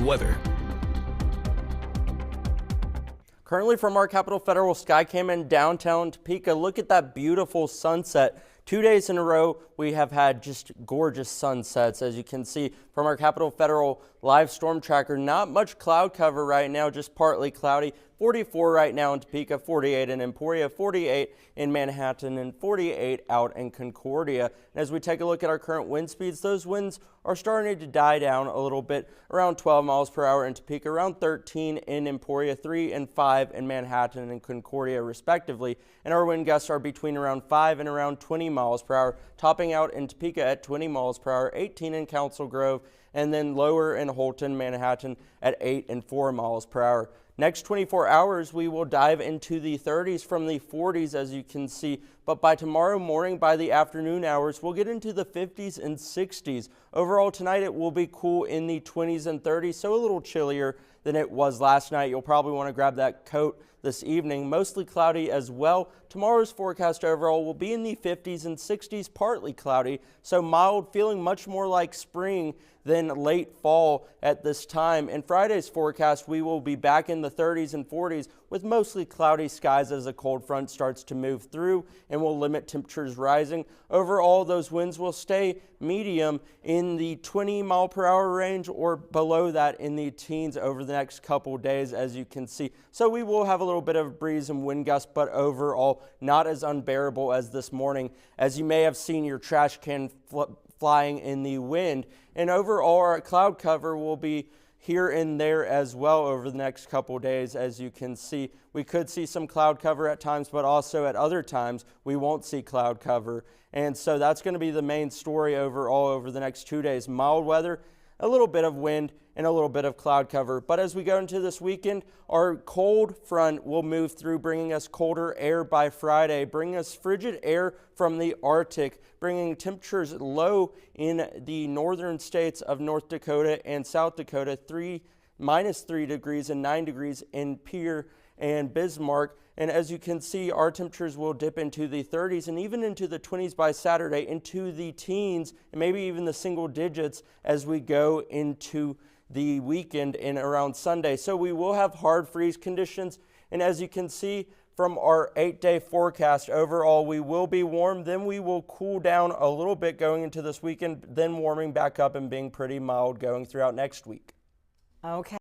weather. Currently from our Capitol Federal Skycam in downtown Topeka, look at that beautiful sunset. 2 days in a row, we have had just gorgeous sunsets. As you can see from our Capitol Federal live storm tracker, not much cloud cover right now, just partly cloudy. 44 right now in Topeka, 48 in Emporia, 48 in Manhattan, and 48 out in Concordia. And as we take a look at our current wind speeds, those winds are starting to die down a little bit, around 12 miles per hour in Topeka, around 13 in Emporia, 3 and 5 in Manhattan and Concordia respectively. And our wind gusts are between around 5 and around 20 miles per hour, topping out in Topeka at 20 miles per hour, 18 in Council Grove, and then lower in Holton, Manhattan at 8 and 4 miles per hour. Next 24 hours, we will dive into the 30s from the 40s, as you can see. But by tomorrow morning, by the afternoon hours, we'll get into the 50s and 60s. Overall, tonight it will be cool in the 20s and 30s, so a little chillier than it was last night. You'll probably want to grab that coat this evening. Mostly cloudy as well. Tomorrow's forecast overall will be in the 50s and 60s, partly cloudy, so mild, feeling much more like spring than late fall at this time. In Friday's forecast, we will be back in the 30s and 40s with mostly cloudy skies as a cold front starts to move through and will limit temperatures rising. Overall, those winds will stay medium in the 20 mile per hour range or below that in the teens over the next couple days, as you can see. So we will have a little bit of a breeze and wind gust, but overall not as unbearable as this morning, as you may have seen your trash can flying in the wind. And overall, our cloud cover will be here and there as well over the next couple days. As you can see, we could see some cloud cover at times, but also at other times we won't see cloud cover. And so that's going to be the main story overall over the next 2 days. Mild weather, a little bit of wind, and a little bit of cloud cover. But as we go into this weekend, our cold front will move through, bringing us colder air by Friday, bringing us frigid air from the Arctic, bringing temperatures low in the northern states of North Dakota and South Dakota, -3 degrees and 9 degrees in Pierre and Bismarck. And as you can see, our temperatures will dip into the 30s and even into the 20s by Saturday, into the teens and maybe even the single digits as we go into the weekend and around Sunday. So we will have hard freeze conditions. And as you can see from our 8-day forecast, overall we will be warm, then we will cool down a little bit going into this weekend, then warming back up and being pretty mild going throughout next week. Okay.